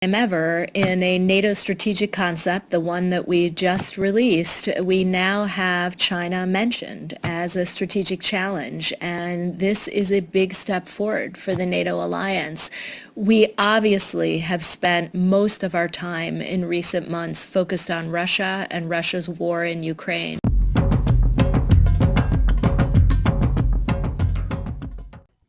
Ever in a NATO strategic concept, the one that we just released, we now have China mentioned as a strategic challenge, and this is a big step forward for the NATO alliance. We obviously have spent most of our time in recent months focused on Russia and Russia's war in Ukraine.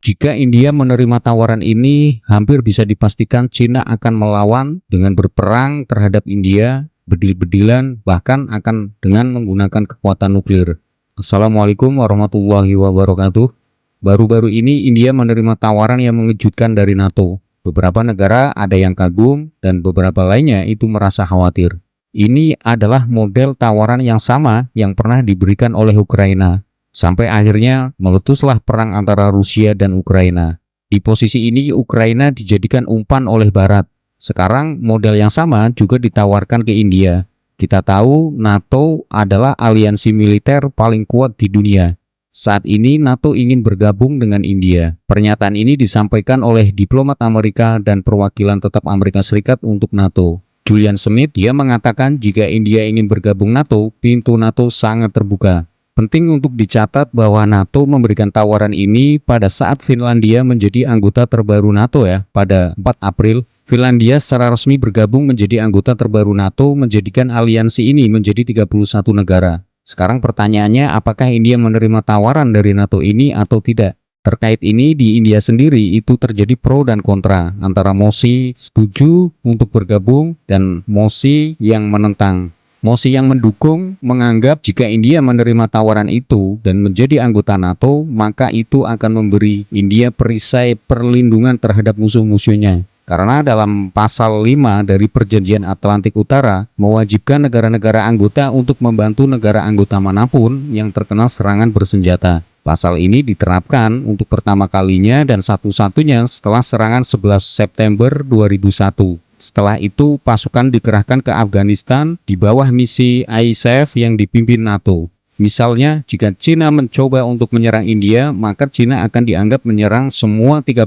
Jika India menerima tawaran ini, hampir bisa dipastikan Cina akan melawan dengan berperang terhadap India, bedil-bedilan, bahkan akan dengan menggunakan kekuatan nuklir. Assalamualaikum warahmatullahi wabarakatuh. Baru-baru ini India menerima tawaran yang mengejutkan dari NATO. Beberapa negara ada yang kagum dan beberapa lainnya itu merasa khawatir. Ini adalah model tawaran yang sama yang pernah diberikan oleh Ukraina. Sampai akhirnya meletuslah perang antara Rusia dan Ukraina. Di posisi ini Ukraina dijadikan umpan oleh Barat. Sekarang model yang sama juga ditawarkan ke India. Kita tahu NATO adalah aliansi militer paling kuat di dunia. Saat ini NATO ingin bergabung dengan India. Pernyataan ini disampaikan oleh diplomat Amerika dan perwakilan tetap Amerika Serikat untuk NATO. Julian Smith, dia mengatakan jika India ingin bergabung NATO, pintu NATO sangat terbuka. Penting untuk dicatat bahwa NATO memberikan tawaran ini pada saat Finlandia menjadi anggota terbaru NATO pada 4 April. Finlandia secara resmi bergabung menjadi anggota terbaru NATO, menjadikan aliansi ini menjadi 31 negara. Sekarang pertanyaannya, apakah India menerima tawaran dari NATO ini atau tidak? Terkait ini di India sendiri itu terjadi pro dan kontra antara Mosi setuju untuk bergabung dan Mosi yang menentang. Mosi yang mendukung menganggap jika India menerima tawaran itu dan menjadi anggota NATO, maka itu akan memberi India perisai perlindungan terhadap musuh-musuhnya. Karena dalam pasal 5 dari Perjanjian Atlantik Utara mewajibkan negara-negara anggota untuk membantu negara anggota manapun yang terkena serangan bersenjata. Pasal ini diterapkan untuk pertama kalinya dan satu-satunya setelah serangan 11 September 2001. Setelah itu, pasukan dikerahkan ke Afghanistan di bawah misi ISAF yang dipimpin NATO. Misalnya, jika Cina mencoba untuk menyerang India, maka Cina akan dianggap menyerang semua 31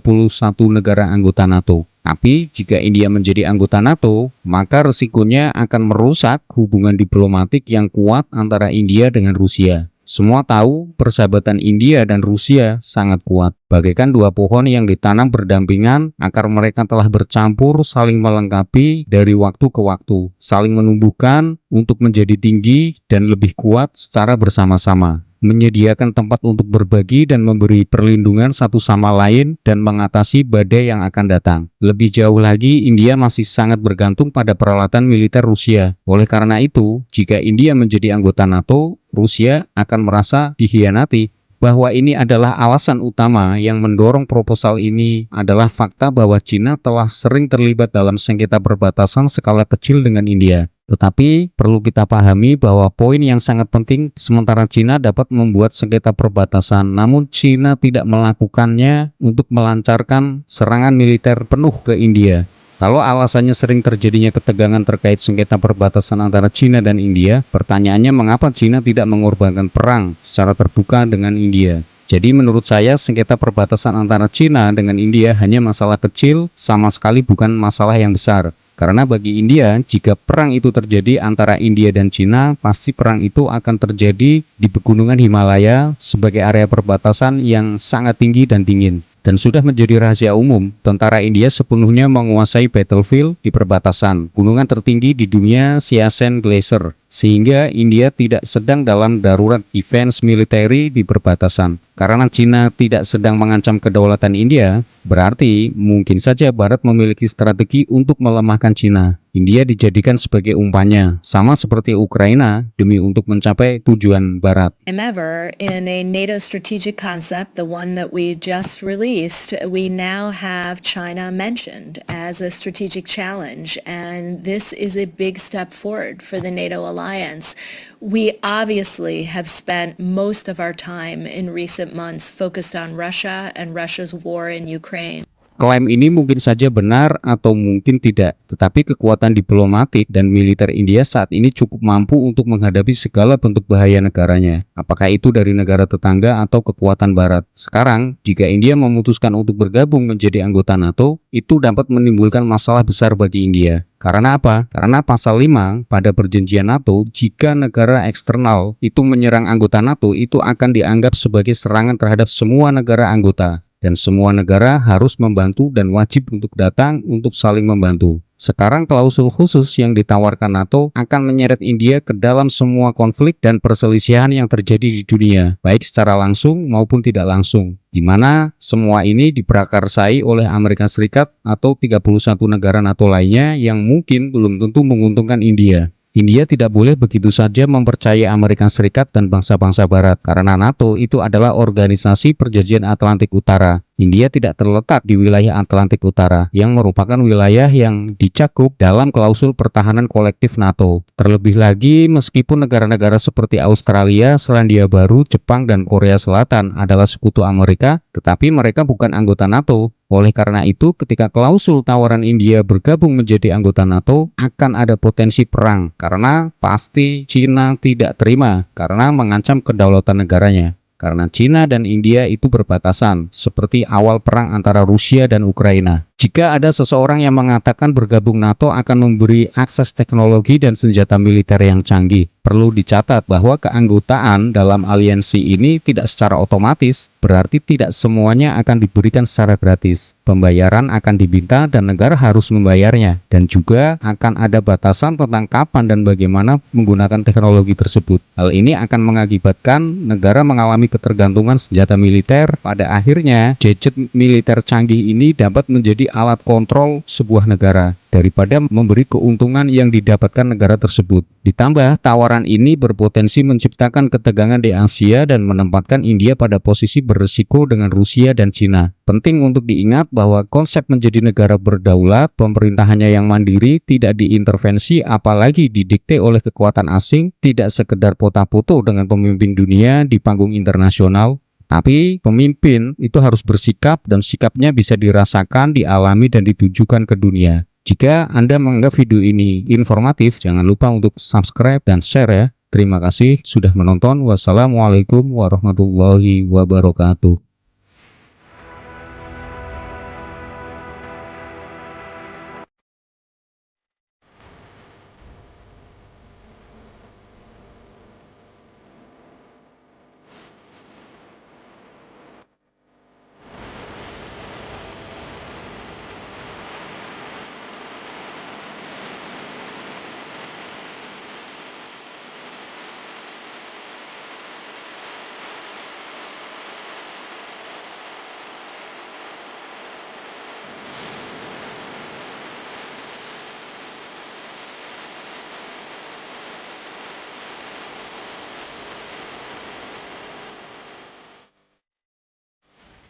negara anggota NATO. Tapi, jika India menjadi anggota NATO, maka resikonya akan merusak hubungan diplomatik yang kuat antara India dengan Rusia. Semua tahu persahabatan India dan Rusia sangat kuat. Bagaikan dua pohon yang ditanam berdampingan, akar mereka telah bercampur, saling melengkapi dari waktu ke waktu, saling menumbuhkan untuk menjadi tinggi dan lebih kuat secara bersama-sama. Menyediakan tempat untuk berbagi dan memberi perlindungan satu sama lain dan mengatasi badai yang akan datang. Lebih jauh lagi, India masih sangat bergantung pada peralatan militer Rusia. Oleh karena itu, jika India menjadi anggota NATO, Rusia akan merasa dikhianati. Bahwa ini adalah alasan utama yang mendorong proposal ini adalah fakta bahwa Cina telah sering terlibat dalam sengketa perbatasan skala kecil dengan India. Tetapi perlu kita pahami bahwa poin yang sangat penting, sementara Cina dapat membuat sengketa perbatasan, namun Cina tidak melakukannya untuk melancarkan serangan militer penuh ke India. Kalau alasannya sering terjadinya ketegangan terkait sengketa perbatasan antara Cina dan India, pertanyaannya mengapa Cina tidak mengorbankan perang secara terbuka dengan India? Jadi menurut saya sengketa perbatasan antara Cina dengan India hanya masalah kecil, sama sekali bukan masalah yang besar. Karena bagi India, jika perang itu terjadi antara India dan Cina, pasti perang itu akan terjadi di pegunungan Himalaya sebagai area perbatasan yang sangat tinggi dan dingin. Dan sudah menjadi rahasia umum, tentara India sepenuhnya menguasai battlefield di perbatasan, gunungan tertinggi di dunia Siachen Glacier, sehingga India tidak sedang dalam darurat defense military di perbatasan. Karena Cina tidak sedang mengancam kedaulatan India, berarti mungkin saja Barat memiliki strategi untuk melemahkan Cina. India dijadikan sebagai umpannya, sama seperti Ukraina demi untuk mencapai tujuan Barat. Ever in a NATO strategic concept, the one that we just released, we now have China mentioned as a strategic challenge, and this is a big step forward for the NATO alliance. We obviously have spent most of our time in recent months focused on Russia and Russia's war in Ukraine. Klaim ini mungkin saja benar atau mungkin tidak, tetapi kekuatan diplomatik dan militer India saat ini cukup mampu untuk menghadapi segala bentuk bahaya negaranya, apakah itu dari negara tetangga atau kekuatan barat. Sekarang, jika India memutuskan untuk bergabung menjadi anggota NATO, itu dapat menimbulkan masalah besar bagi India. Karena apa? Karena pasal 5 pada perjanjian NATO, jika negara eksternal itu menyerang anggota NATO, itu akan dianggap sebagai serangan terhadap semua negara anggota. Dan semua negara harus membantu dan wajib untuk datang untuk saling membantu. Sekarang klausul khusus yang ditawarkan NATO akan menyeret India ke dalam semua konflik dan perselisihan yang terjadi di dunia, baik secara langsung maupun tidak langsung, di mana semua ini diprakarsai oleh Amerika Serikat atau 31 negara NATO lainnya yang mungkin belum tentu menguntungkan India. India tidak boleh begitu saja mempercayai Amerika Serikat dan bangsa-bangsa Barat, karena NATO itu adalah organisasi perjanjian Atlantik Utara. India tidak terletak di wilayah Atlantik Utara, yang merupakan wilayah yang dicakup dalam klausul pertahanan kolektif NATO. Terlebih lagi, meskipun negara-negara seperti Australia, Selandia Baru, Jepang, dan Korea Selatan adalah sekutu Amerika, tetapi mereka bukan anggota NATO. Oleh karena itu, ketika klausul tawaran India bergabung menjadi anggota NATO, akan ada potensi perang, karena pasti Cina tidak terima, karena mengancam kedaulatan negaranya. Karena Cina dan India itu berbatasan, seperti awal perang antara Rusia dan Ukraina. Jika ada seseorang yang mengatakan bergabung NATO akan memberi akses teknologi dan senjata militer yang canggih, perlu dicatat bahwa keanggotaan dalam aliansi ini tidak secara otomatis, berarti tidak semuanya akan diberikan secara gratis. Pembayaran akan diminta dan negara harus membayarnya, dan juga akan ada batasan tentang kapan dan bagaimana menggunakan teknologi tersebut. Hal ini akan mengakibatkan negara mengalami ketergantungan senjata militer. Pada akhirnya, gadget militer canggih ini dapat menjadi alat kontrol sebuah negara daripada memberi keuntungan yang didapatkan negara tersebut. Ditambah, tawaran ini berpotensi menciptakan ketegangan di Asia dan menempatkan India pada posisi berisiko dengan Rusia dan Cina. Penting untuk diingat bahwa konsep menjadi negara berdaulat, pemerintahannya yang mandiri, tidak diintervensi apalagi didikte oleh kekuatan asing, tidak sekedar foto-foto dengan pemimpin dunia di panggung internasional, tapi pemimpin itu harus bersikap dan sikapnya bisa dirasakan, dialami, dan ditujukan ke dunia. Jika Anda menganggap video ini informatif, jangan lupa untuk subscribe dan share ya. Terima kasih sudah menonton. Wassalamualaikum warahmatullahi wabarakatuh.